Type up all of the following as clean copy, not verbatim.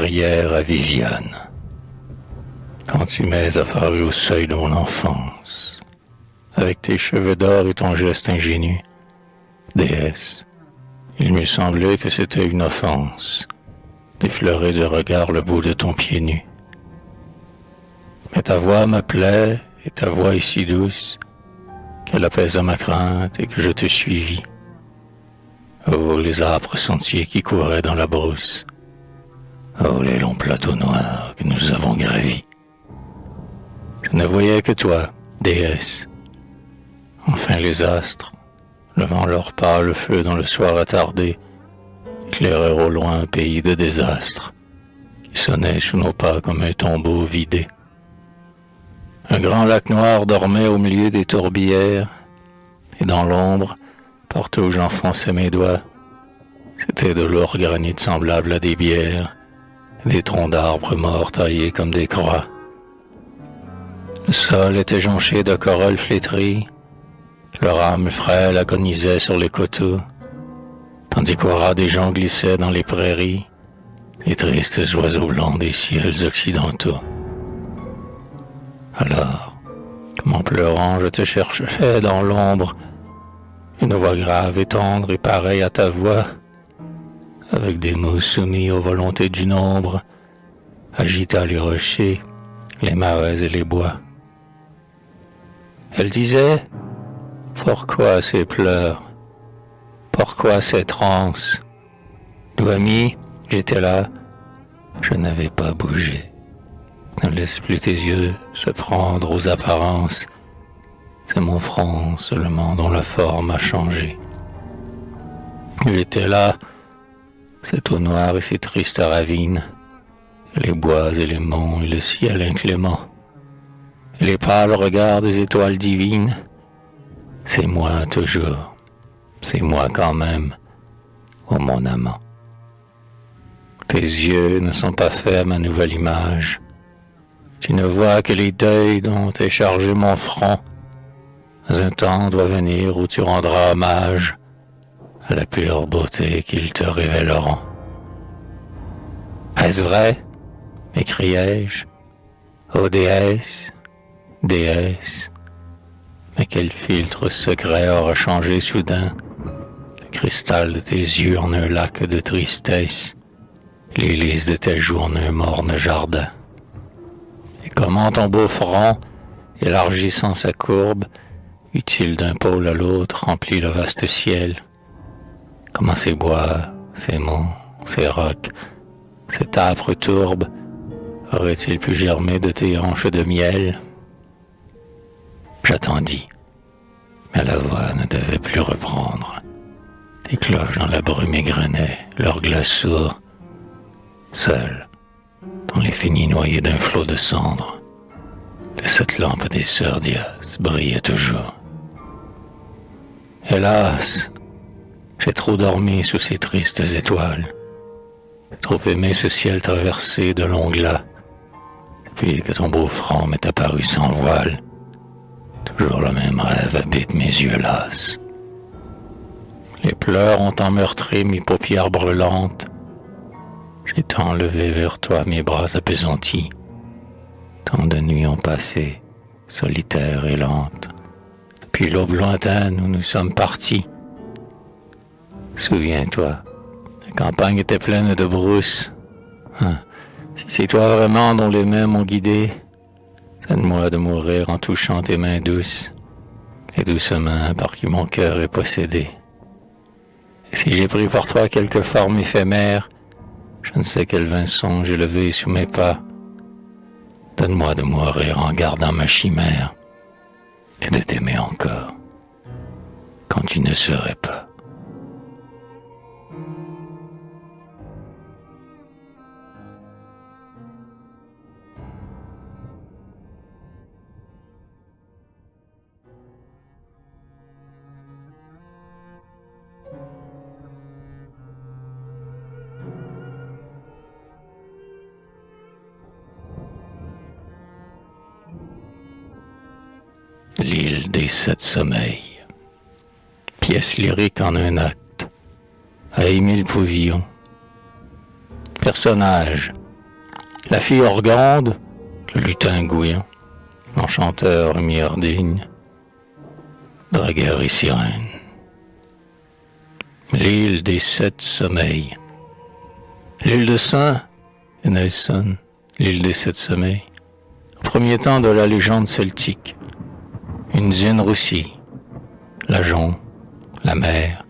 prière à Viviane. Quand tu m'es apparu au seuil de mon enfance, avec tes cheveux d'or et ton geste ingénu, déesse, il m'eût semblé que c'était une offense d'effleurer de regard le bout de ton pied nu. Mais ta voix m'appelait, et ta voix est si douce qu'elle apaisa ma crainte et que je te suivis. Oh, les âpres sentiers qui couraient dans la brousse. Oh, les longs plateaux noirs que nous avons gravis. Je ne voyais que toi, déesse. Enfin les astres, levant leur pâle feu dans le soir attardé, éclairèrent au loin un pays de désastres, qui sonnait sous nos pas comme un tombeau vidé. Un grand lac noir dormait au milieu des tourbières, et dans l'ombre, partout où j'enfonçais mes doigts, c'était de lourds granit semblables à des bières, des troncs d'arbres morts taillés comme des croix. Le sol était jonché de corolles flétries, leur âme frêle agonisait sur les coteaux, tandis qu'au ras des gens glissaient dans les prairies les tristes oiseaux blancs des ciels occidentaux. Alors, comme en pleurant, je te cherchais dans l'ombre, une voix grave et tendre et pareille à ta voix, avec des mots soumis aux volontés du nombre, agita les rochers, les marais et les bois. Elle disait, pourquoi ces pleurs? Pourquoi ces transes? Nous, amis, j'étais là, je n'avais pas bougé. Ne laisse plus tes yeux se prendre aux apparences. C'est mon front seulement dont la forme a changé. J'étais là, cette eau noire et ces tristes ravines, les bois et les monts et le ciel inclément, et les pâles regards des étoiles divines. C'est moi toujours, c'est moi quand même, ô mon amant. Tes yeux ne sont pas faits à ma nouvelle image. Tu ne vois que les deuils dont est chargé mon front. Un temps doit venir où tu rendras hommage à la pure beauté qu'ils te révéleront. Est-ce vrai? M'écriai-je. Ô déesse, déesse, mais quel filtre secret aura changé soudain le cristal de tes yeux en un lac de tristesse, les lys de tes joues en un morne jardin. Et comment ton beau front, élargissant sa courbe, utile d'un pôle à l'autre, remplit le vaste ciel. Comment ces bois, ces monts, ces rocs, cette âpre tourbe auraient-ils pu germer de tes hanches de miel? J'attendis, mais la voix ne devait plus reprendre. Des cloches dans la brume égrenaient leur glace sourd. Seul, dans les finis noyés d'un flot de cendres, cette lampe des sœurs Dias brillait toujours. Hélas, j'ai trop dormi sous ces tristes étoiles. J'ai trop aimé ce ciel traversé de longs glas, depuis que ton beau front m'est apparu sans voile. Toujours le même rêve habite mes yeux lasses. Les pleurs ont emmeurtré mes paupières brûlantes. J'ai tant levé vers toi mes bras appesantis. Tant de nuits ont passé, solitaires et lentes, depuis l'aube lointaine où nous sommes partis. Souviens-toi, la campagne était pleine de brousses. Si c'est toi vraiment dont les mains m'ont guidé, donne-moi de mourir en touchant tes mains douces, les douces mains par qui mon cœur est possédé. Et si j'ai pris pour toi quelque forme éphémère, je ne sais quel vain son j'ai levé sous mes pas, donne-moi de mourir en gardant ma chimère, et de t'aimer encore, quand tu ne serais pas. L'île des 7 sommeils. Pièce lyrique en un acte, à Émile Pouvillon. Personnage, La fille organde, le lutin gouillant, l'enchanteur mi-ordigne, dragueur et sirène. L'île des sept sommeils. L'île de Saint et Nelson, l'île des sept sommeils. Au premier temps de la légende celtique, une dune roussie, la jonc, la mer,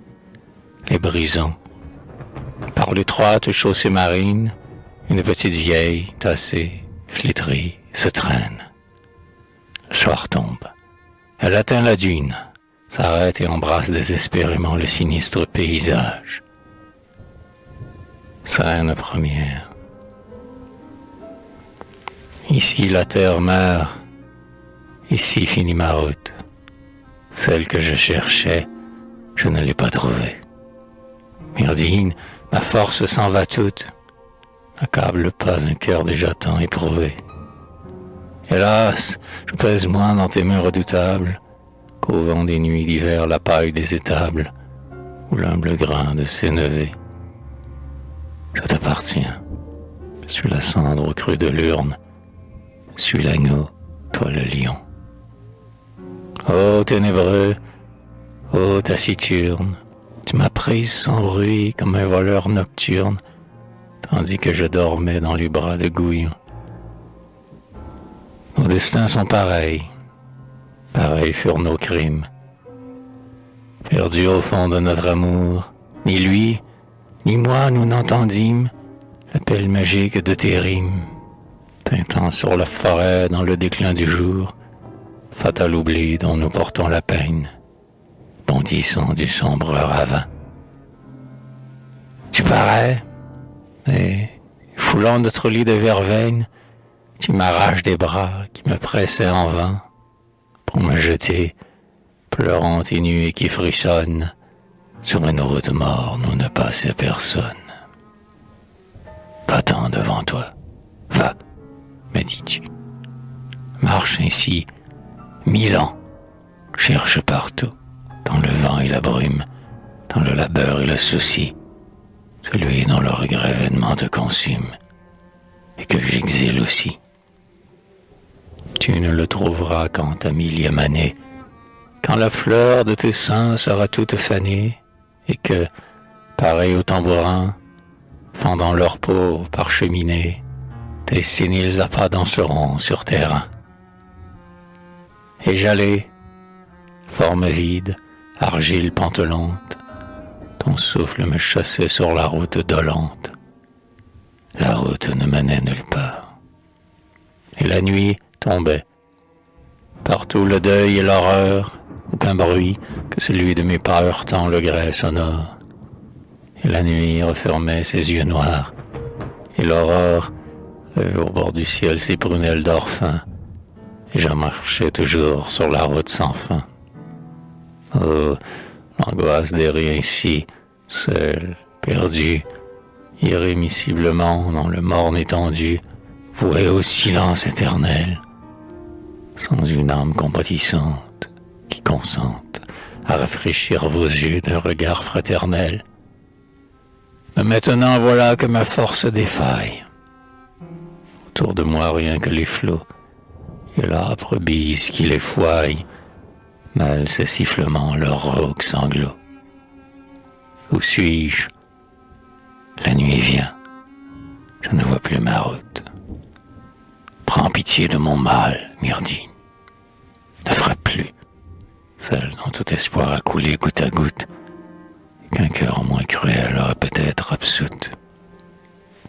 les brisants. Par l'étroite chaussée marine, une petite vieille, tassée, flétrie, se traîne. Le soir tombe. Elle atteint la dune, s'arrête et embrasse désespérément le sinistre paysage. Scène première. Ici la terre meurt, ici finit ma route. Celle que je cherchais, je ne l'ai pas trouvée. Myrdhinn, ma force s'en va toute. N'accable pas un cœur déjà tant éprouvé. Hélas, je pèse moins dans tes mains redoutables qu'au vent des nuits d'hiver la paille des étables ou l'humble grain de sénévé. Je t'appartiens. Je suis la cendre au creux de l'urne. Je suis l'agneau, toi le lion. Ô ténébreux, ô taciturne, tu m'as prise sans bruit comme un voleur nocturne, tandis que je dormais dans les bras de Gouillon. Nos destins sont pareils, pareils furent nos crimes. Perdus au fond de notre amour, ni lui, ni moi nous n'entendîmes l'appel magique de tes rimes, tintant sur la forêt dans le déclin du jour, fatal oubli dont nous portons la peine, bondissant du sombre ravin. Tu parais, et foulant notre lit de verveine, tu m'arraches des bras qui me pressaient en vain pour me jeter, pleurante et nue et qui frissonne, sur une route mort nous ne passait personne. Va-t'en devant toi, va, me dis-tu. Marche ainsi 1000 ans, cherche partout, dans le vent et la brume, dans le labeur et le souci, celui dont le regret vainement te consume, et que j'exile aussi. Tu ne le trouveras qu'en ta millième année, quand la fleur de tes seins sera toute fanée, et que, pareil au tambourin, fendant leur peau par cheminée, tes séniles appâts danseront sur terrain. Et j'allais, forme vide, argile pantelante, ton souffle me chassait sur la route dolente. La route ne menait nulle part. Et la nuit tombait. Partout le deuil et l'horreur, aucun bruit que celui de mes pas heurtant le grès sonore. Et la nuit refermait ses yeux noirs, et l'aurore levait au bord du ciel ses prunelles d'or fin, et je marchais toujours sur la route sans fin. Oh, l'angoisse d'errer ainsi, seul, perdu, irrémissiblement dans le morne étendu, voué au silence éternel, sans une âme compatissante qui consente à rafraîchir vos yeux d'un regard fraternel. Mais maintenant voilà que ma force défaille. Autour de moi rien que les flots, et l'âpre bise qui les fouaille, mêle ces sifflements leurs rauques sanglots. Où suis-je? La nuit vient, je ne vois plus ma route. Prends pitié de mon mal, Myrdhinn. Ne frappe plus, celle dont tout espoir a coulé goutte à goutte, et qu'un cœur moins cruel aurait peut-être absoute,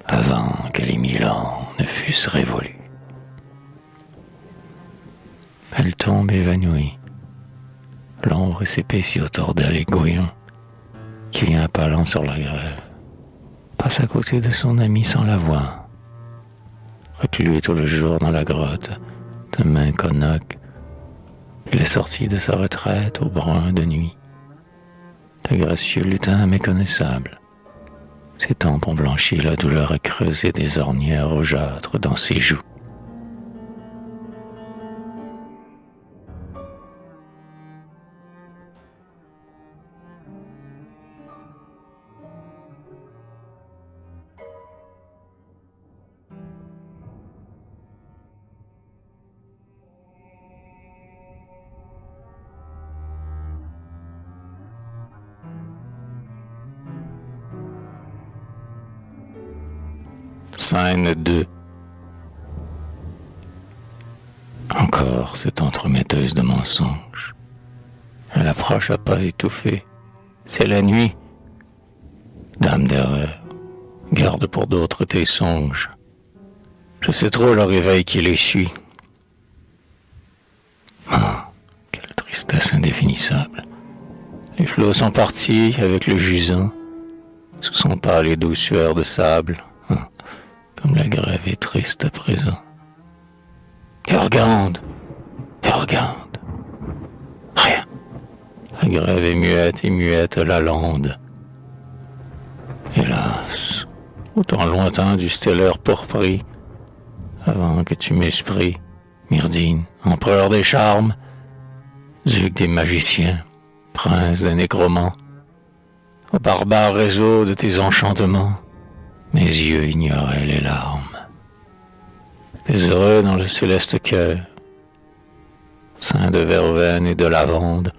avant que les 1000 ans ne fussent révolus. Elle tombe évanouie. L'ombre s'épaissit autour d'elle et Gouillon, qui vient appalant sur la grève, passe à côté de son ami sans la voir. Reclus tout le jour dans la grotte de Mainconoc, il est sorti de sa retraite au brun de nuit. De gracieux lutins méconnaissables, ses tempes ont blanchi, la douleur a creusé des ornières rougeâtres dans ses joues. Scène 2. Encore cette entremetteuse de mensonges. Elle approche à pas étouffés. C'est la nuit. Dame d'erreur, garde pour d'autres tes songes. Je sais trop le réveil qui les suit. Ah, quelle tristesse indéfinissable. Les flots sont partis avec le jusant. Ce sont pas les douces sueurs de sable. Ah, comme la grève est triste à présent. Et regarde. Rien. La grève est muette et muette la lande. Hélas, autant lointain du stellaire pourpris, avant que tu m'esprit, Myrdine, empereur des charmes, duc des magiciens, prince des nécromants, au barbare réseau de tes enchantements, mes yeux ignoraient les larmes. T'es heureux dans le céleste cœur, sein de verveine et de lavande,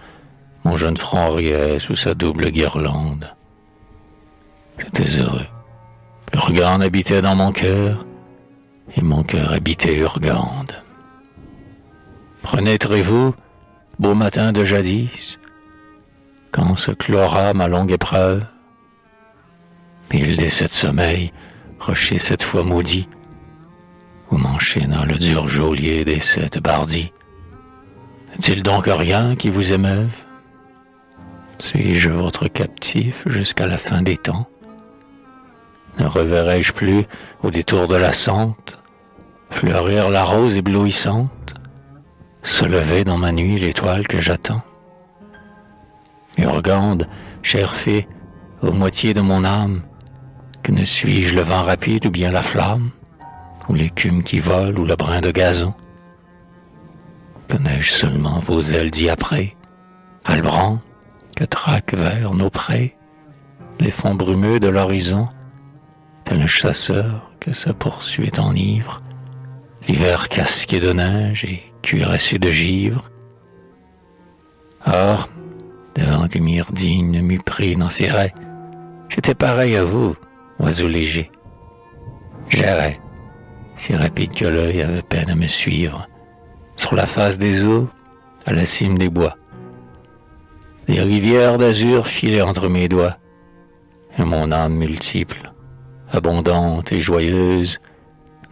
mon jeune front riait sous sa double guirlande. J'étais heureux. Urgande habitait dans mon cœur, et mon cœur habitait Urgande. Renaîtrez-vous, beau matin de jadis, quand se clora ma longue épreuve? Île des sept sommeils, rocher cette fois maudit, où m'enchaîna le dur geôlier des sept bardis. N'est-il donc rien qui vous émeuve? Suis-je votre captif jusqu'à la fin des temps? Ne reverrai-je plus, au détour de la Sente, fleurir la rose éblouissante, se lever dans ma nuit l'étoile que j'attends? Urgande, chère fée, aux moitiés de mon âme, que ne suis-je le vent rapide ou bien la flamme, ou l'écume qui vole ou le brin de gazon? Connais-je seulement vos ailes diaprées, Albrand, que traquent vers nos prés les fonds brumeux de l'horizon, tel un chasseur que sa poursuite enivre, l'hiver casqué de neige et cuirassé de givre? Or, devant que Myrdine m'eût pris dans ses raies, j'étais pareil à vous, oiseau léger. J'errais, si rapide que l'œil avait peine à me suivre, sur la face des eaux, à la cime des bois. Des rivières d'azur filaient entre mes doigts, et mon âme multiple, abondante et joyeuse,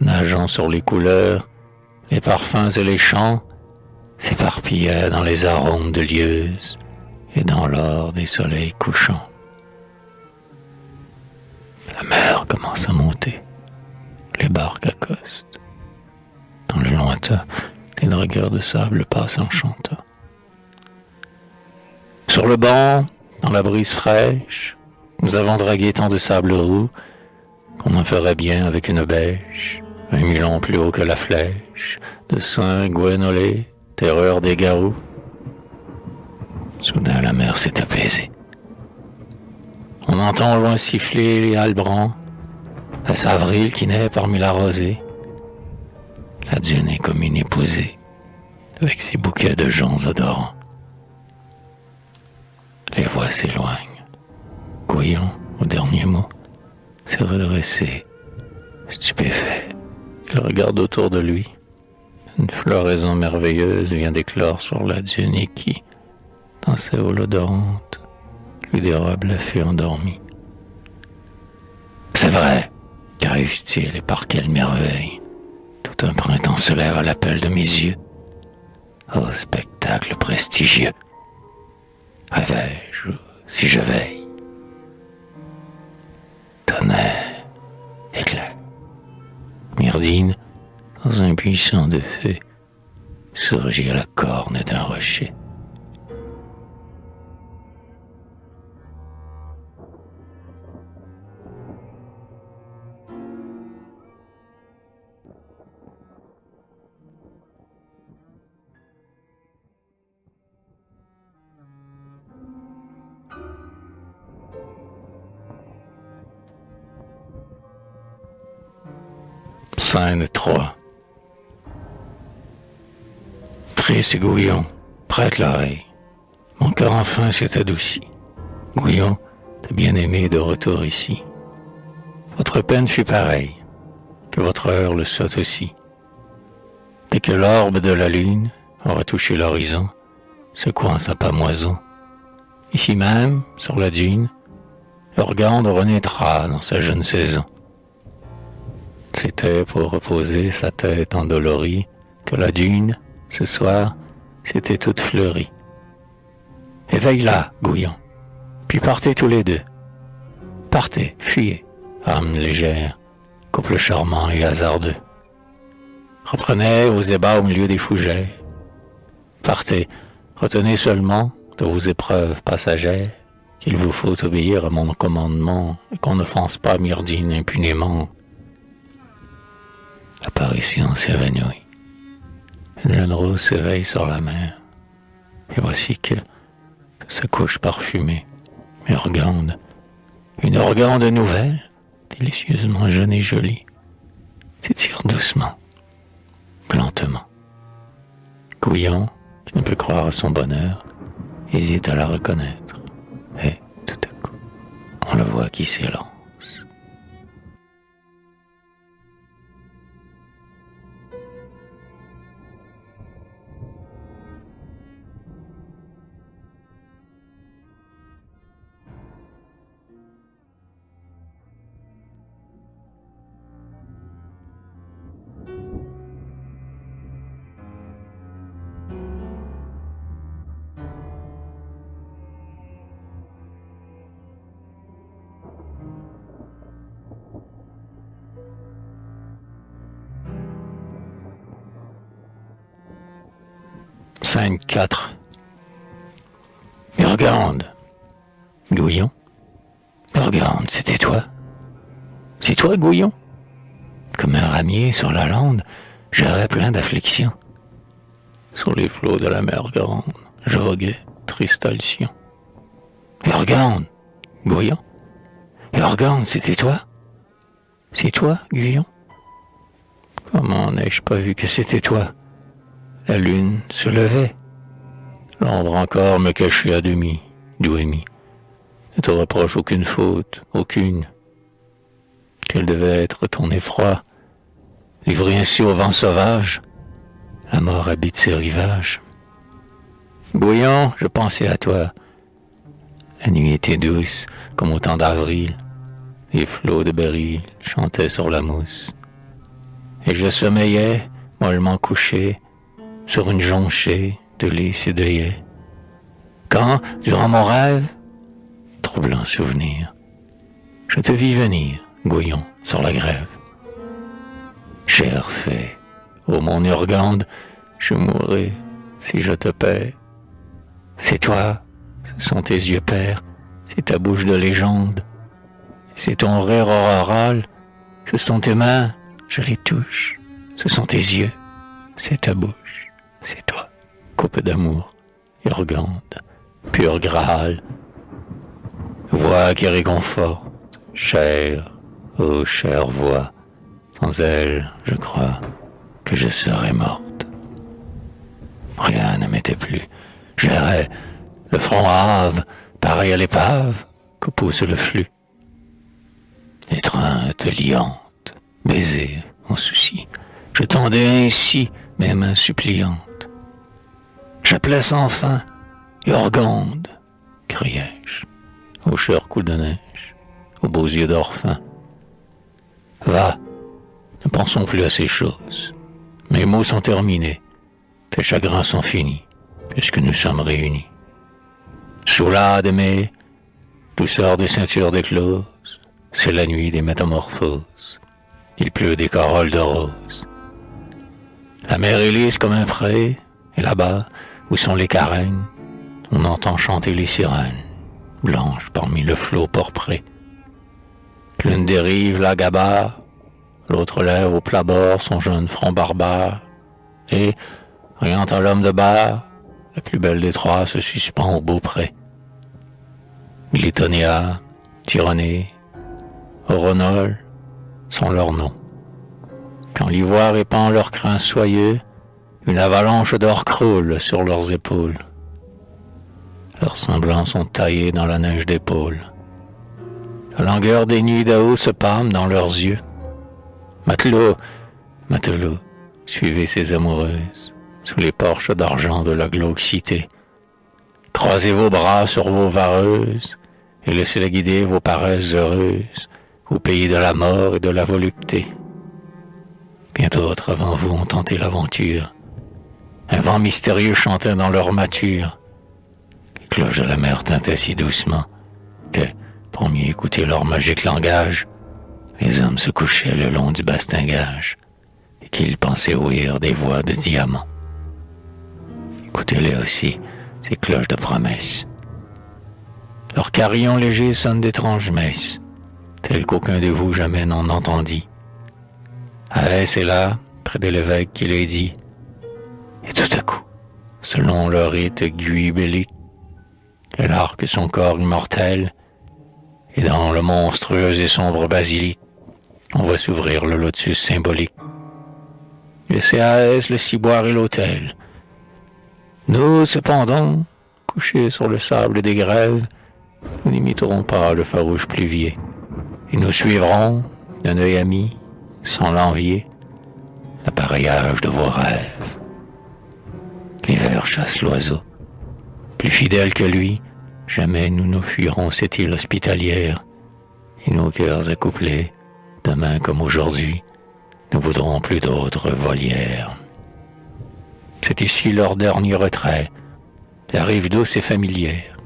nageant sur les couleurs, les parfums et les chants, s'éparpillait dans les arômes de lieuses et dans l'or des soleils couchants. La mer commence à monter, les barques accostent. Dans le lointain, les dragueurs de sable passent en chantant. Sur le banc, dans la brise fraîche, nous avons dragué tant de sable roux qu'on en ferait bien avec une bêche, 1 milon plus haut que la flèche de Saint-Gwenolé, terreur des garous. Soudain, la mer s'est apaisée. On entend au loin siffler les albrands, est-ce avril qui naît parmi la rosée? La dune est comme une épousée, avec ses bouquets de joncs odorants. Les voix s'éloignent. Gouillon, au dernier mot, s'est redressé, stupéfait. Il regarde autour de lui. Une floraison merveilleuse vient d'éclore sur la dune et qui, dans ses hauts odorantes, lui dérobe la fée endormie. C'est vrai, qu'arrive-t-il et par quelle merveille? Tout un printemps se lève à l'appel de mes yeux. Oh, spectacle prestigieux! Rêvais-je, si je veille? Tonnerre, éclat. Myrdine, dans un buisson de feu, surgit à la corne d'un rocher. Scène 3. Triste Gouillon, prête l'oreille. Mon cœur enfin s'est adouci. Gouillon, t'es bien aimé de retour ici. Votre peine fut pareille. que votre heure le soit aussi. Dès que l'orbe de la lune aura touché l'horizon, secouant sa pamoison, ici même, sur la dune, Urgande renaîtra dans sa jeune saison. C'était pour reposer sa tête endolorie que la dune, ce soir, s'était toute fleurie. Éveille-la, Gouillon, puis partez tous les deux. Partez, fuyez, âme légère, couple charmant et hasardeux. Reprenez vos ébats au milieu des fougères. Partez, retenez seulement de vos épreuves passagères qu'il vous faut obéir à mon commandement et qu'on n'offense pas Myrdhinn impunément. L'apparition s'évanouit. Une jeune rose s'éveille sur la mer. Et voici que sa couche parfumée, une Urgande nouvelle, délicieusement jeune et jolie, s'étire doucement, lentement. Gouillon, qui ne peut croire à son bonheur, hésite à la reconnaître. Et, tout à coup, on le voit qui s'élance. Scène 4. Urgande. Gouillon. Urgande, c'était toi. C'est toi, Gouillon. Comme un ramier sur la lande, j'errais plein d'affliction. Sur les flots de la mer grande, je voguais, triste alcyon. Urgande. Gouillon. Urgande, c'était toi. C'est toi, Gouillon. Comment n'ai-je pas vu que c'était toi? La lune se levait. L'ombre encore me cachait à demi, Douémy. Ne te reproche aucune faute, aucune. Quel devait être ton effroi, livré ainsi au vent sauvage? La mort habite ses rivages. Gouillon, je pensais à toi. La nuit était douce, comme au temps d'avril. Les flots de béryl chantaient sur la mousse. Et je sommeillais, mollement couché, sur une jonchée de lys et d'œillets. Quand, durant mon rêve, troublant souvenir, je te vis venir, Gouillon, sur la grève. Chère fée, ô mon Urgande, je mourrai si je te perds. C'est toi, ce sont tes yeux pères, c'est ta bouche de légende, c'est ton rire auroral, ce sont tes mains, je les touche, ce sont tes yeux, c'est ta bouche. C'est toi, coupe d'amour, Urgande, pur Graal. Voix qui réconforte, chère, ô chère voix, sans elle, je crois que je serais morte. Rien ne m'était plus, j'errais, le front hâve, pareil à l'épave que pousse le flux. Étreinte liante, baiser en souci, je tendais ainsi mes mains suppliantes. J'appelais sans fin, Urgande, criai-je, aux chers coups de neige, aux beaux yeux d'orphin. Va, ne pensons plus à ces choses. Mes mots sont terminés, tes chagrins sont finis, puisque nous sommes réunis. Soulade aimée, douceur des ceintures d'écloses, c'est la nuit des métamorphoses. Il pleut des corolles de roses. La mer est lisse comme un pré, et là-bas, où sont les carènes, on entend chanter les sirènes, blanches parmi le flot porpré. L'une dérive la gabarre, l'autre lève au plat bord son jeune front barbare, et, riant à l'homme de bar, la plus belle des trois se suspend au beau pré. Glytonia, Tyronée, Oronol sont leurs noms. Quand l'ivoire répand leurs crins soyeux, une avalanche d'or croule sur leurs épaules. Leurs semblants sont taillés dans la neige d'épaule. La langueur des nuits d'Ao se pâme dans leurs yeux. Matelot, matelot, suivez ces amoureuses, sous les porches d'argent de la glauque cité. Croisez vos bras sur vos vareuses, et laissez-les guider vos paresses heureuses, au pays de la mort et de la volupté. Bien d'autres avant vous ont tenté l'aventure. Un vent mystérieux chantait dans leur mâture. Les cloches de la mer tintaient si doucement que, pour mieux écouter leur magique langage, les hommes se couchaient le long du bastingage et qu'ils pensaient ouïr des voix de diamants. Écoutez-les aussi, ces cloches de promesse. Leurs carillons légers sonnent d'étranges messes, telles qu'aucun de vous jamais n'en entendit. Ah, c'est là, près de l'évêque qui les dit. Et tout à coup, selon leur rite guibélique, elle arque son corps immortel, et dans le monstrueux et sombre basilic, on voit s'ouvrir le lotus symbolique. Le CAS, le ciboire et l'autel. Nous, cependant, couchés sur le sable des grèves, nous n'imiterons pas le farouche pluvier, et nous suivrons, d'un œil ami, sans l'envier, l'appareillage de vos rêves. L'hiver chasse l'oiseau. Plus fidèle que lui, jamais nous ne fuirons cette île hospitalière, et nos cœurs accouplés, demain comme aujourd'hui, ne voudront plus d'autres volières. C'est ici leur dernier retrait, la rive douce et familière.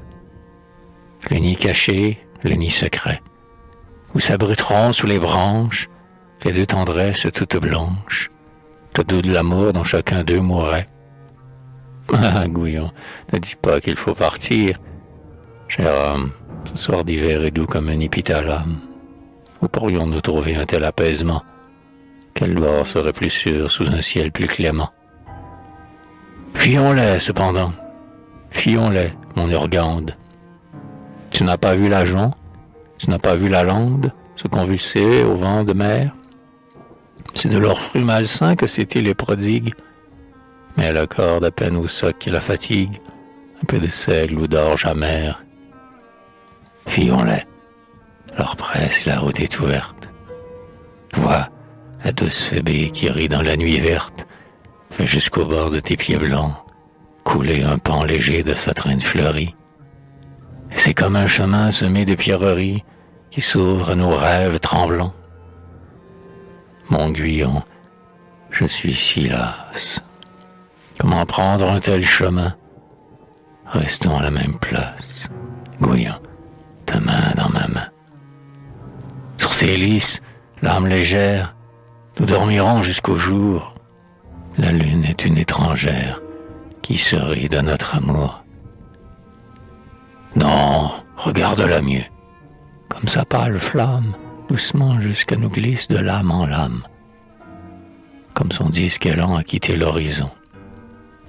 Le nid caché, le nid secret, où s'abriteront sous les branches les deux tendresses toutes blanches, le doux de l'amour dont chacun d'eux mourrait. Ah, Gouillon, ne dis pas qu'il faut partir. Cher homme, ce soir d'hiver est doux comme un épithalame. Où pourrions-nous trouver un tel apaisement? Quel bord serait plus sûr sous un ciel plus clément? Fuyons-les, cependant. Fuyons-les, mon Urgande. Tu n'as pas vu la jonc? Tu n'as pas vu la lande, se convulser au vent de mer? C'est de leurs fruits malsains que c'était les prodigues. Mais elle accorde à peine au soc et la fatigue un peu de seigle ou d'orge amère. Fuyons-les. Leur presse et la route est ouverte. Vois la douce Phébé qui rit dans la nuit verte, fait jusqu'au bord de tes pieds blancs couler un pan léger de sa traîne fleurie. Et c'est comme un chemin semé de pierreries qui s'ouvre à nos rêves tremblants. Mon Guyon, je suis si lasse. Comment prendre un tel chemin? Restons à la même place, Guyon, ta main dans ma main. Sur ces lys, l'âme légère, nous dormirons jusqu'au jour. La lune est une étrangère qui se rit de notre amour. Non, regarde-la mieux, comme sa pâle flamme, doucement jusqu'à nous glisse de l'âme en l'âme, comme son disque allant a quitté l'horizon.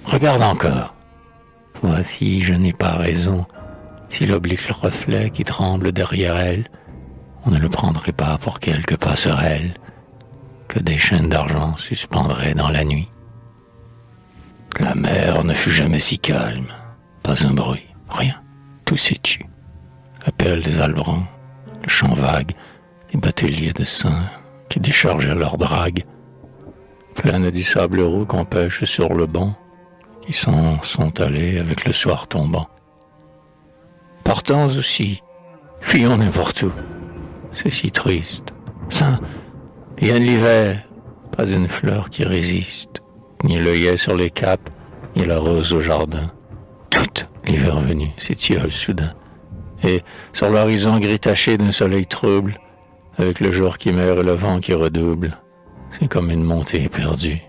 Regarde encore. Voici, je n'ai pas raison. Si l'oblique reflet qui tremble derrière elle, on ne le prendrait pas pour quelque passerelle que des chaînes d'argent suspendraient dans la nuit. La mer ne fut jamais si calme. Pas un bruit, rien. Tout s'est tu. L'appel des albrans, le chant vague des bateliers de saints qui déchargeaient leurs dragues, pleines du sable roux qu'on pêche sur le banc, qui s'en sont allés avec le soir tombant. Partons aussi, fuyons n'importe où. C'est si triste. Saint, vienne l'hiver, pas une fleur qui résiste, ni l'œillet sur les capes, ni la rose au jardin. Tout l'hiver venu s'étiole soudain. Et sur l'horizon gris taché d'un soleil trouble, avec le jour qui meurt et le vent qui redouble, c'est comme une montée perdue,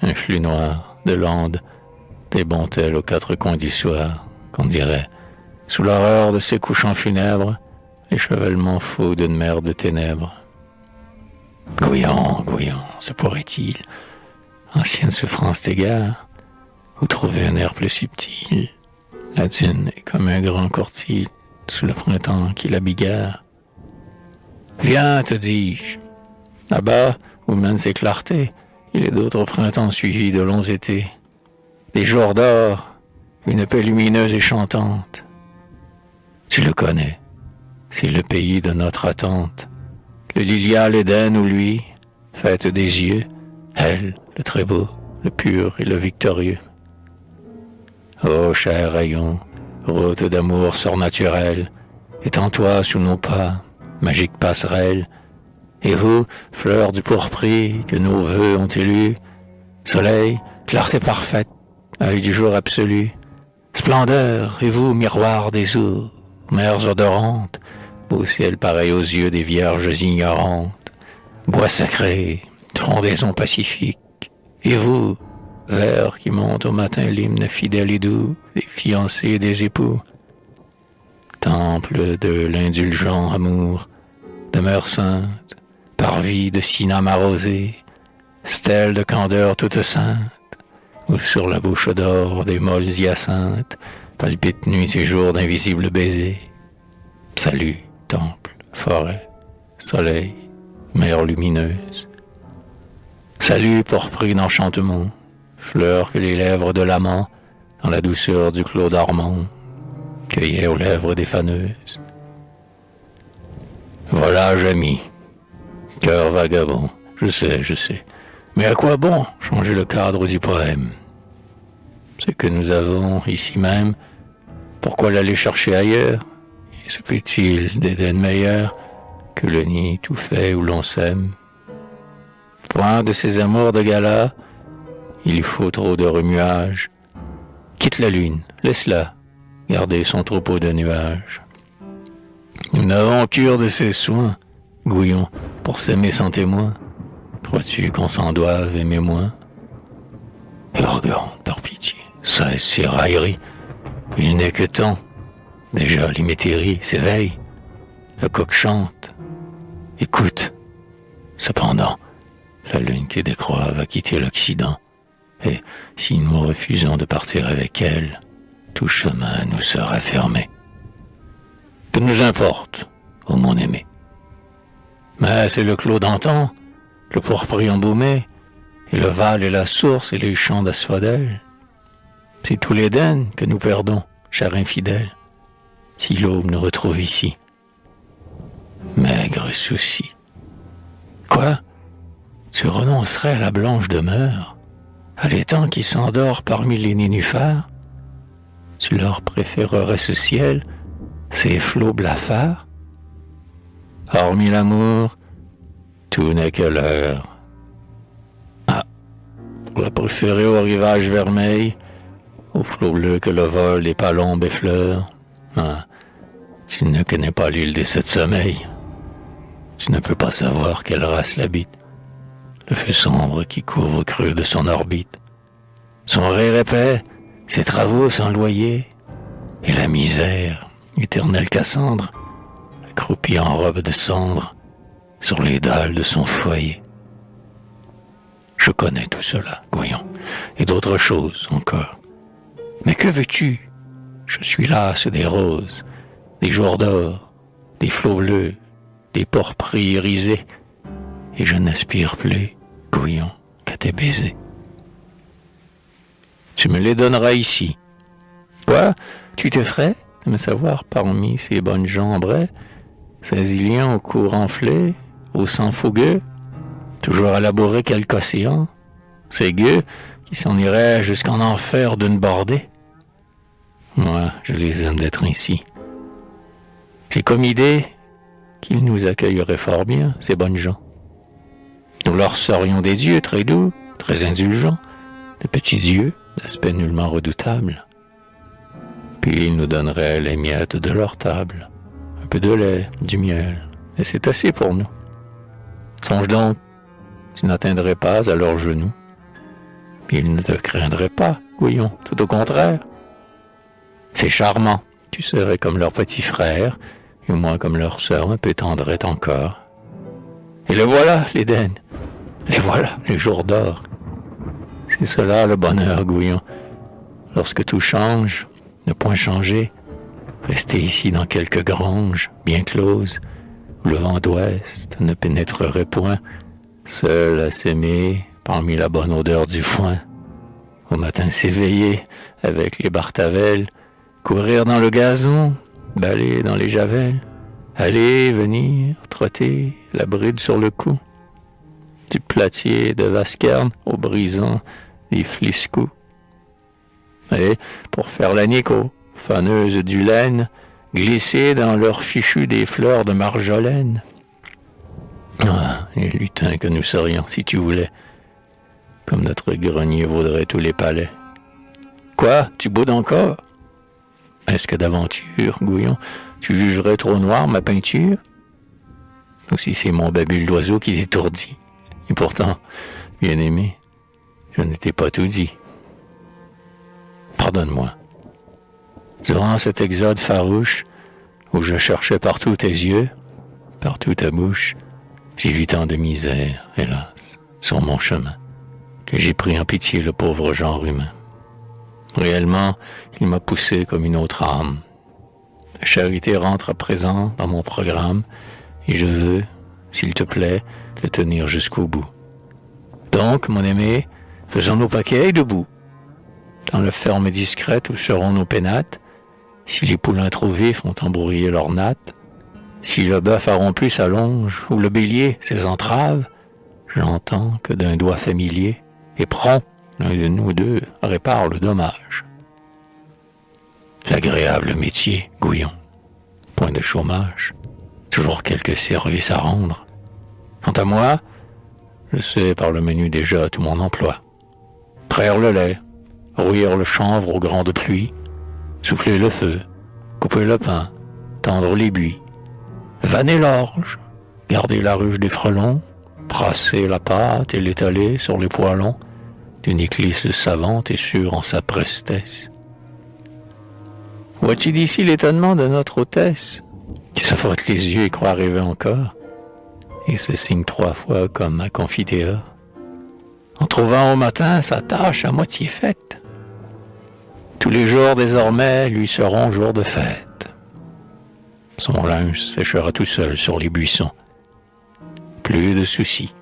un flux noir de l'onde, des bontelles aux quatre coins du soir, qu'on dirait, sous l'horreur de ces couchants funèbres, l'échevellement fou d'une mer de ténèbres. Gouillon, se pourrait-il, ancienne souffrance t'égare, ou trouver un air plus subtil? La dune est comme un grand courtil sous le printemps qui la bigarre. Viens, te dis-je, là-bas où mènent ces clartés, il est d'autres printemps suivis de longs étés. Des jours d'or, une paix lumineuse et chantante. Tu le connais, c'est le pays de notre attente. Le Lilia, l'Éden où lui, fête des yeux, elle, le très beau, le pur et le victorieux. Ô cher rayon, route d'amour surnaturel, étends-toi sous nos pas, magique passerelle, et vous, fleurs du pourpris que nos vœux ont élus, soleil, clarté parfaite, œil du jour absolu, splendeur, et vous, miroir des eaux, mers odorantes, beau ciel pareil aux yeux des vierges ignorantes, bois sacré, frondaison pacifique, et vous, vers qui monte au matin l'hymne fidèle et doux des fiancés et des époux, temple de l'indulgent amour, demeure sainte, parvis de cyname arrosé, stèle de candeur toute sainte, où sur la bouche d'or des molles hyacinthes palpitent nuit et jour d'invisibles baisers. Salut, temple, forêt, soleil, mer lumineuse. Salut, pourpris d'enchantement, fleur que les lèvres de l'amant, dans la douceur du clos dormant, cueillaient aux lèvres des faneuses. Volage ami, cœur vagabond, je sais, mais à quoi bon changer le cadre du poème? Ce que nous avons ici même, pourquoi l'aller chercher ailleurs? Et se peut-il d'Éden meilleur que le nid tout fait où l'on s'aime? Point de ces amours de gala, il y faut trop de remuage. Quitte la lune, laisse-la garder son troupeau de nuages. Nous n'avons cure de ces soins, Gouillon, pour s'aimer sans témoin. Crois-tu qu'on s'en doive aimer moins? Et regarde, par pitié, cesse ces railleries. Il n'est que temps. Déjà, les métairies s'éveillent. Le coq chante. Écoute. Cependant, la lune qui décroît va quitter l'Occident. Et si nous refusons de partir avec elle, tout chemin nous sera fermé. Que nous importe, ô mon aimé? Mais c'est le clos d'antan, le pourpris embaumé, et le val et la source et les champs d'asphodèle. C'est tout l'Éden que nous perdons, cher infidèle, si l'aube nous retrouve ici. Maigre souci. Quoi? Tu renoncerais à la blanche demeure, à l'étang qui s'endort parmi les nénuphars? Tu leur préférerais ce ciel, ces flots blafards? Hormis l'amour, tout n'est que l'heure. Ah, pour la préférer au rivage vermeil, aux flots bleus que le vol des palombes effleure. Ah, tu ne connais pas l'île des sept sommeils. Tu ne peux pas savoir quelle race l'habite. Le feu sombre qui couvre au creux de son orbite. Son rire épais, ses travaux sans loyer, et la misère, éternelle Cassandre, accroupie en robe de cendre, sur les dalles de son foyer. Je connais tout cela, Gouillon, et d'autres choses encore. Mais que veux-tu? Je suis lasse des roses, des jours d'or, des flots bleus, des pourpris irisés, et je n'aspire plus, Gouillon, qu'à tes baisers. Tu me les donneras ici. Quoi? Tu t'effraies de me savoir parmi ces bonnes gens braies, ces iliens au cou renflé, au sang fougueux, toujours à labourer quelque océan, ces gueux qui s'en iraient jusqu'en enfer d'une bordée? Moi, je les aime d'être ainsi. J'ai comme idée qu'ils nous accueilleraient fort bien, ces bonnes gens. Nous leur serions des dieux très doux, très indulgents, de petits dieux d'aspect nullement redoutable. Puis ils nous donneraient les miettes de leur table, un peu de lait, du miel, et c'est assez pour nous. Songe donc, tu n'atteindrais pas à leurs genoux. Ils ne te craindraient pas, Gouillon, tout au contraire. C'est charmant, tu serais comme leur petit frère, et moi comme leur sœur un peu tendrette encore. Et le voilà, l'Éden, les voilà, les jours d'or. C'est cela le bonheur, Gouillon. Lorsque tout change, ne point changer, rester ici dans quelque grange, bien close, où le vent d'ouest ne pénétrerait point, seul à s'aimer parmi la bonne odeur du foin. Au matin s'éveiller avec les bartavelles, courir dans le gazon, balayer dans les javelles, aller, venir, trotter, la bride sur le cou. du platier de Vasquerne au brisant des fliscous. Et, pour faire la nico, faneuses du laine, glisser dans leur fichu des fleurs de marjolaine. Ah, les lutins que nous serions, si tu voulais. Comme notre grenier vaudrait tous les palais. Quoi, tu boudes encore? Est-ce que d'aventure, Gouillon, tu jugerais trop noir ma peinture? Ou si c'est mon babule d'oiseau qui t'étourdit? Et pourtant, bien-aimé, je ne t'ai pas tout dit. Pardonne-moi. Durant cet exode farouche, où je cherchais partout tes yeux, partout ta bouche, j'ai vu tant de misère, hélas, sur mon chemin, que j'ai pris en pitié le pauvre genre humain. Réellement, il m'a poussé comme une autre âme. La charité rentre à présent dans mon programme, et je veux, s'il te plaît, le tenir jusqu'au bout. Donc, mon aimé, faisons nos paquets debout. Dans la ferme discrète où seront nos pénates, si les poulains trop vifs ont embrouillé leurs nattes, si le bœuf a rompu sa longe ou le bélier ses entraves, j'entends que d'un doigt familier, et prompt, l'un de nous deux répare le dommage. L'agréable métier, Gouillon, point de chômage, toujours quelques services à rendre. Quant à moi, je sais par le menu déjà tout mon emploi. Traire le lait, rouillir le chanvre aux grandes pluies, souffler le feu, couper le pain, tendre les buis, vanner l'orge, garder la ruche des frelons, brasser la pâte et l'étaler sur les poêlons d'une éclisse savante et sûre en sa prestesse. Vois-tu d'ici l'étonnement de notre hôtesse, qui se frotte les yeux et croit rêver encore, et se signe 3 fois comme un confiteor, en trouvant au matin sa tâche à moitié faite. Tous les jours désormais lui seront jours de fête. Son linge séchera tout seul sur les buissons. Plus de soucis.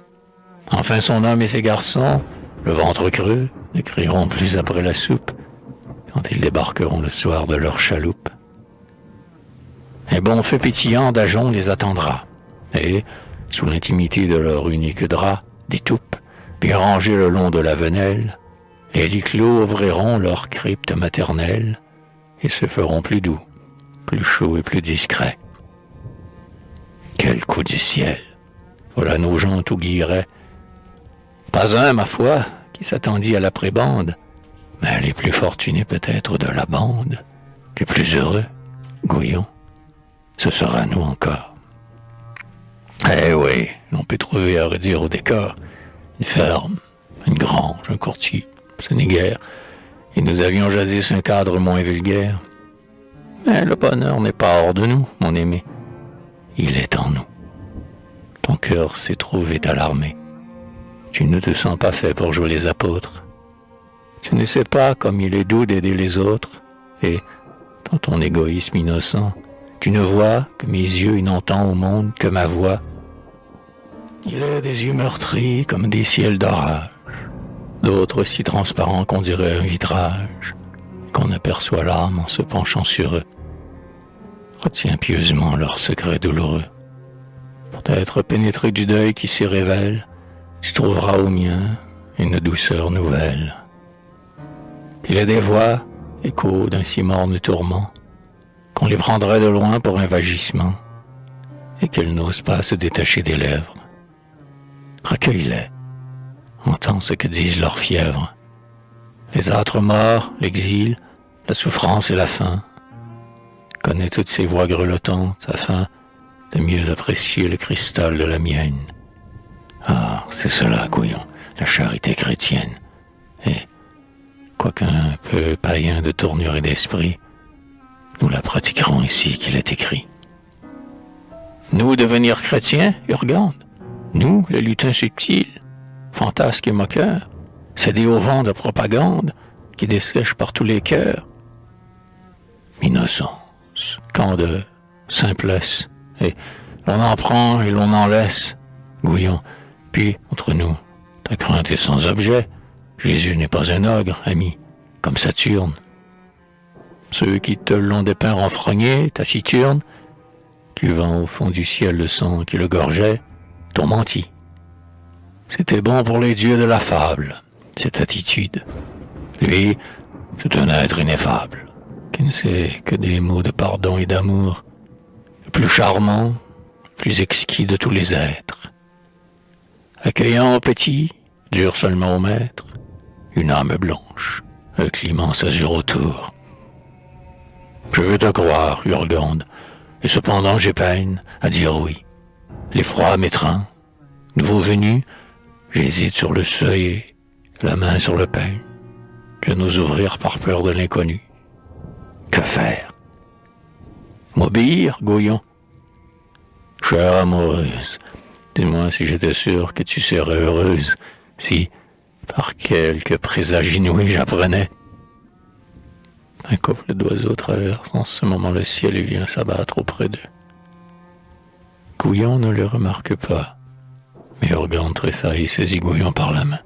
Enfin son homme et ses garçons, le ventre creux, ne crieront plus après la soupe quand ils débarqueront le soir de leur chaloupe. Un bon feu pétillant d'ajonc les attendra, et, sous l'intimité de leur unique drap, d'étoupe, bien rangés le long de la venelle, les lits clos ouvriront leur crypte maternelle et se feront plus doux, plus chauds et plus discrets. Quel coup du ciel! Voilà nos gens tout guilleraient. Pas un, ma foi, qui s'attendit à la prébande, mais les plus fortunés peut-être de la bande, les plus heureux, Gouillon, ce sera nous encore. Eh oui, l'on peut trouver à redire au décor une ferme, une grange, un courtier, ce n'est guère, et nous avions jadis un cadre moins vulgaire. Mais le bonheur n'est pas hors de nous, mon aimé, il est en nous. Ton cœur s'est trouvé alarmé. Tu ne te sens pas fait pour jouer les apôtres. Tu ne sais pas comme il est doux d'aider les autres, et, dans ton égoïsme innocent, tu ne vois que mes yeux et n'entends au monde que ma voix. Il a des yeux meurtris comme des ciels d'orage, d'autres si transparents qu'on dirait un vitrage, qu'on aperçoit l'âme en se penchant sur eux. Retiens pieusement leurs secrets douloureux. Pour t'être pénétré du deuil qui s'y révèle, tu trouveras au mien une douceur nouvelle. Il y a des voix, échos d'un si morne tourment, qu'on les prendrait de loin pour un vagissement, et qu'elles n'osent pas se détacher des lèvres. Recueille-les, entends ce que disent leurs fièvres. Les âtres morts, l'exil, la souffrance et la faim. Connais toutes ces voix grelottantes afin de mieux apprécier le cristal de la mienne. Ah, c'est cela, Gouillon, la charité chrétienne. Et, quoiqu'un peu païen de tournure et d'esprit, nous la pratiquerons ici qu'il est écrit. Nous devenir chrétiens, Urgande? Nous, les lutins subtils, fantasques et moqueurs, cédés au vent de propagande qui dessèche par tous les cœurs? Innocence, candeur, simplesse, et l'on en prend et l'on en laisse, Gouillon. Puis, entre nous, ta crainte est sans objet. Jésus n'est pas un ogre, ami, comme Saturne. Ceux qui te l'ont dépeint renfrogné, taciturne, cuvant au fond du ciel le sang qui le gorgeait, t'ont menti. C'était bon pour les dieux de la fable, cette attitude. Lui, c'est un être ineffable, qui ne sait que des mots de pardon et d'amour, le plus charmant, le plus exquis de tous les êtres. Accueillant au petit, dur seulement au maître, une âme blanche, un clémence azur autour. Je veux te croire, Urgande, et cependant j'ai peine à dire oui. L'effroi m'étreint. Nouveau venu, j'hésite sur le seuil, la main sur le pain. Je n'ose ouvrir par peur de l'inconnu. Que faire? M'obéir, Gouillon? Chère amoureuse, dis-moi si j'étais sûr que tu serais heureuse, si, par quelque présage inouï, j'apprenais. Un couple d'oiseaux traverse en ce moment le ciel et vient s'abattre auprès d'eux. Gouillon ne le remarque pas, mais Urgande tressaille et saisit Gouillon par la main.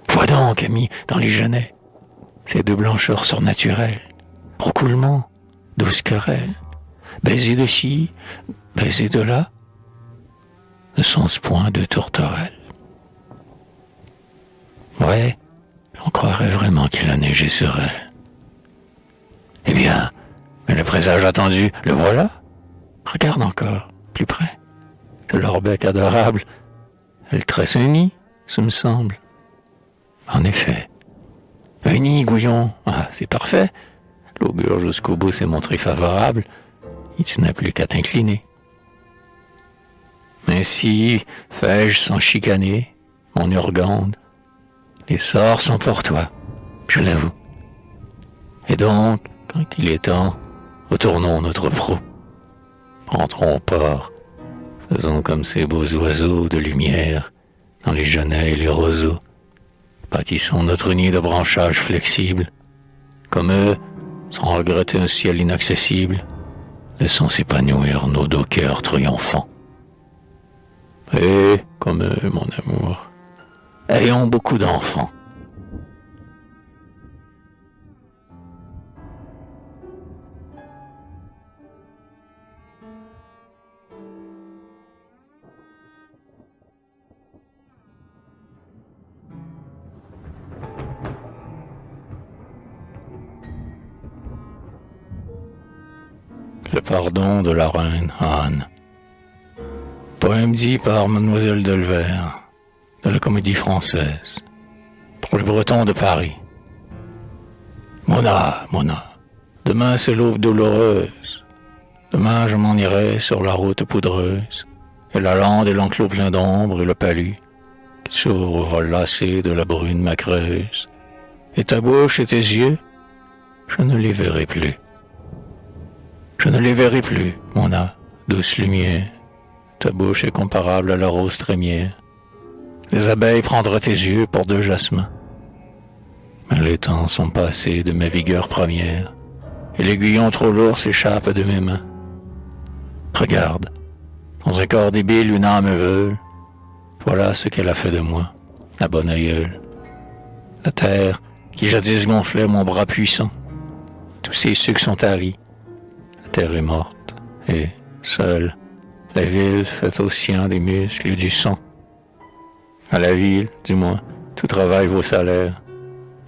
Vois donc, ami, dans les genêts, ces deux blancheurs surnaturelles, roucoulements, douces querelles, baisers de ci, baisers de là, ne sont-ce point deux tourterelles? Ouais, on croirait vraiment qu'il a neigé sur elle. Eh bien, mais le présage attendu, le voilà. Regarde encore, plus près. De leur bec adorable, elle tresse un nid, ce me semble. En effet. Un nid, Gouillon, ah, c'est parfait. L'augure jusqu'au bout s'est montré favorable, et tu n'as plus qu'à t'incliner. Ainsi, fais-je sans chicaner, mon Urgande, les sorts sont pour toi, je l'avoue. Et donc, quand il est temps, retournons notre proue. Rentrons port, faisons comme ces beaux oiseaux de lumière, dans les genêts et les roseaux. Bâtissons notre nid de branchages flexibles. Comme eux, sans regretter un ciel inaccessible, laissons s'épanouir nos deux cœurs triomphants. Et, comme eux, mon amour, ayons beaucoup d'enfants. Le pardon de la reine Anne. Poème dit par Mademoiselle Delvert, de la Comédie Française, pour les Bretons de Paris. Mona, demain c'est l'aube douloureuse. Demain je m'en irai sur la route poudreuse, et la lande et l'enclos plein d'ombre et le palu, qui s'ouvre au vol lassé de la brune macreuse. Et ta bouche et tes yeux, je ne les verrai plus. Je ne les verrai plus, Mona, douce lumière. Ta bouche est comparable à la rose trémière. Les abeilles prendraient tes yeux pour deux jasmins. Mais les temps sont passés de ma vigueur première, et l'aiguillon trop lourd s'échappe de mes mains. Regarde, dans un corps débile une âme veule. Voilà ce qu'elle a fait de moi, la bonne aïeule. La terre, qui jadis gonflait mon bras puissant, tous ses sucs sont taris. La terre est morte, et, seule, la ville fait au sien des muscles et du sang. À la ville, du moins, tout travail vaut salaire.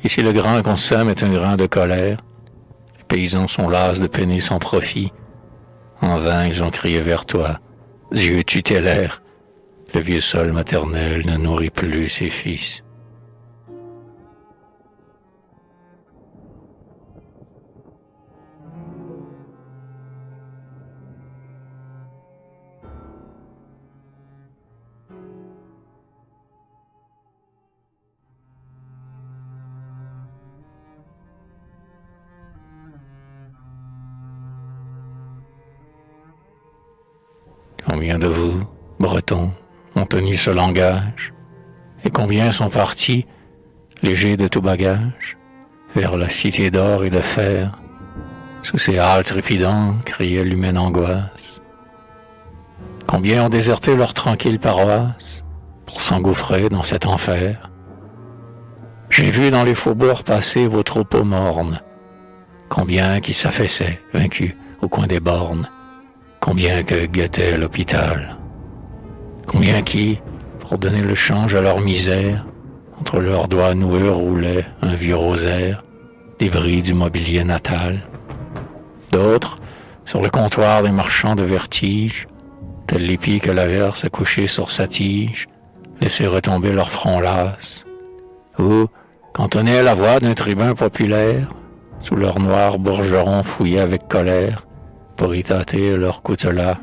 Ici le grain qu'on sème est un grain de colère. Les paysans sont las de peiner sans profit. En vain ils ont crié vers toi, Dieu tutélaire. Le vieux sol maternel ne nourrit plus ses fils. Combien de vous, Bretons, ont tenu ce langage, et combien sont partis, légers de tout bagage, vers la cité d'or et de fer, sous ces halles trépidantes criait l'humaine angoisse. Combien ont déserté leur tranquille paroisse pour s'engouffrer dans cet enfer. J'ai vu dans les faubourgs passer vos troupeaux mornes, combien qui s'affaissaient, vaincus, au coin des bornes, combien que guettait l'hôpital, combien qui, pour pour donner le change à leur misère. Entre leurs doigts noueux roulait un vieux rosaire, débris du mobilier natal. D'autres, sur le comptoir des marchands de vertige, tels les pieds que l'averse a couchés sur sa tige, laissaient retomber leur front las, ou, cantonnés à la voix d'un tribun populaire, sous leurs noirs bourgerons fouillaient avec colère pour y tâter leur coutelas.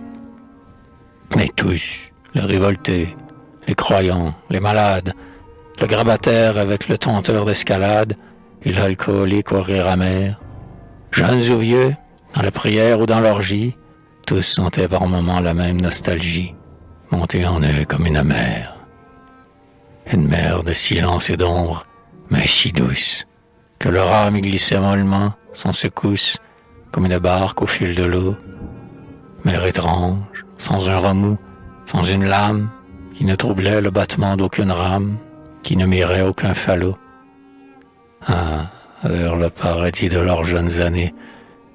Mais tous, les révoltés, les croyants, les malades, le grabataire avec le tenteur d'escalade et l'alcoolique au rire amer, jeunes ou vieux, dans la prière ou dans l'orgie, tous sentaient par moments la même nostalgie, monter en eux comme une mer. Une mer de silence et d'ombre, mais si douce, que leur âme y glissait mollement, sans secousse, comme une barque au fil de l'eau. Mer étrange, sans un remous, sans une lame, qui ne troublait le battement d'aucune rame, qui ne mirait aucun falot. Ah, vers le paradis de leurs jeunes années,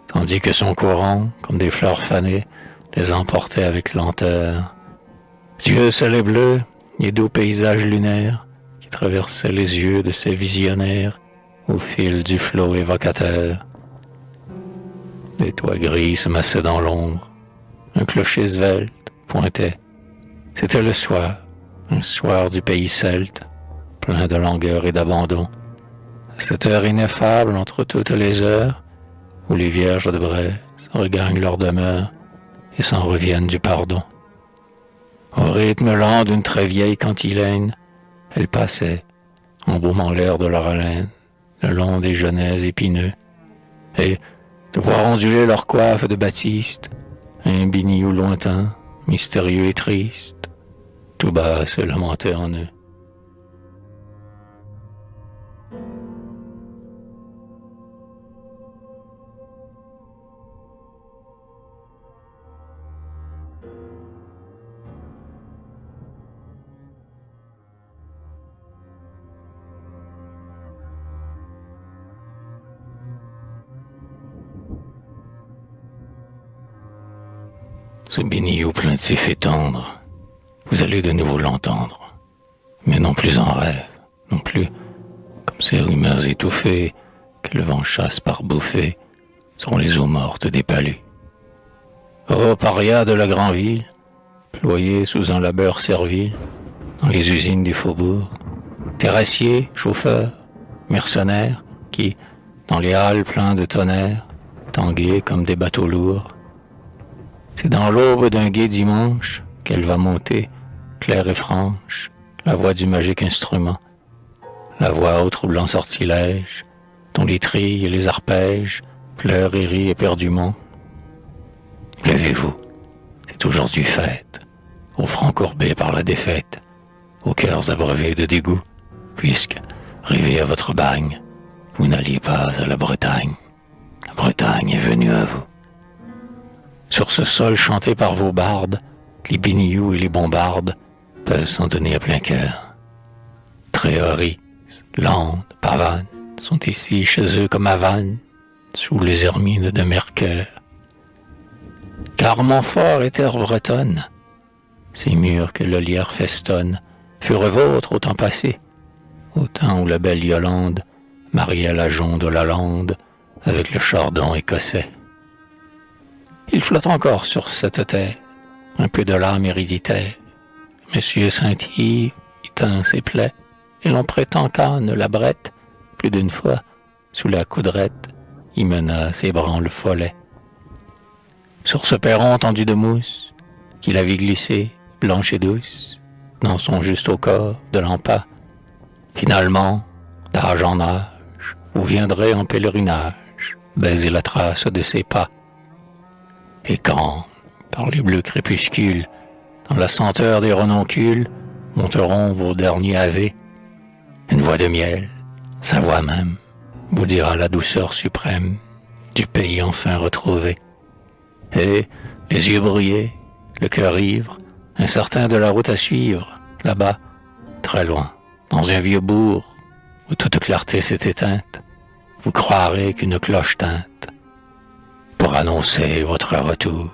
tandis que son courant, comme des fleurs fanées, les emportait avec lenteur. Dieu ciel et bleu, les doux paysages lunaires, qui traversaient les yeux de ces visionnaires, au fil du flot évocateur. Des toits gris se massaient dans l'ombre, un clocher svelte pointait. C'était le soir, un soir du pays celte, plein de langueur et d'abandon. Cette heure ineffable entre toutes les heures, où les vierges de Bresse regagnent leur demeure et s'en reviennent du pardon. Au rythme lent d'une très vieille cantilène, elles passaient, embaumant l'air de leur haleine, le long des genêts épineux, et, de voir onduler leur coiffe de batiste, un biniou lointain, mystérieux et triste, tout bas se lamentait en eux. Ce biniou plaintif et tendre, vous allez de nouveau l'entendre, mais non plus en rêve, non plus comme ces rumeurs étouffées que le vent chasse par bouffées sur les eaux mortes des palais. Ô paria de la grande ville, ployé sous un labeur servile, dans les usines des faubourgs, terrassiers, chauffeurs, mercenaires, qui, dans les halles pleins de tonnerre, tanguaient comme des bateaux lourds. C'est dans l'aube d'un gai dimanche qu'elle va monter, claire et franche, la voix du magique instrument, la voix au troublant sortilège, dont les trilles et les arpèges pleurent et rient éperdument. Levez-vous, c'est aujourd'hui fête, aux francs courbés par la défaite, aux cœurs abreuvés de dégoût, puisque, rêvez à votre bagne, vous n'alliez pas à la Bretagne. La Bretagne est venue à vous. Sur ce sol chanté par vos bardes, les binious et les bombardes peuvent s'en donner à plein cœur. Tréoris, Landes, Pavanes sont ici chez eux comme à Vannes, sous les hermines de Mercœur. Car Montfort est terre bretonne, ces murs que le lierre festonne furent vôtres au temps passé, au temps où la belle Yolande mariait la jonde Lalande avec le chardon écossais. Il flotte encore sur cette terre un peu de l'âme héréditaire. Monsieur Saint-Yves y teint ses plaies, et l'on prétend qu'Anne la Brette, plus d'une fois, sous la coudrette, y mena ses branles follets. Sur ce perron tendu de mousse, qui la vit glisser, blanche et douce, dans son juste au corps de l'empas, finalement, d'âge en âge, vous viendrez en pèlerinage, baiser la trace de ses pas. Et quand, par les bleus crépuscules, dans la senteur des renoncules, monteront vos derniers avés, une voix de miel, sa voix même, vous dira la douceur suprême du pays enfin retrouvé. Et, les yeux brouillés, le cœur ivre, incertain de la route à suivre, là-bas, très loin, dans un vieux bourg, où toute clarté s'est éteinte, vous croirez qu'une cloche tinte pour annoncer votre retour.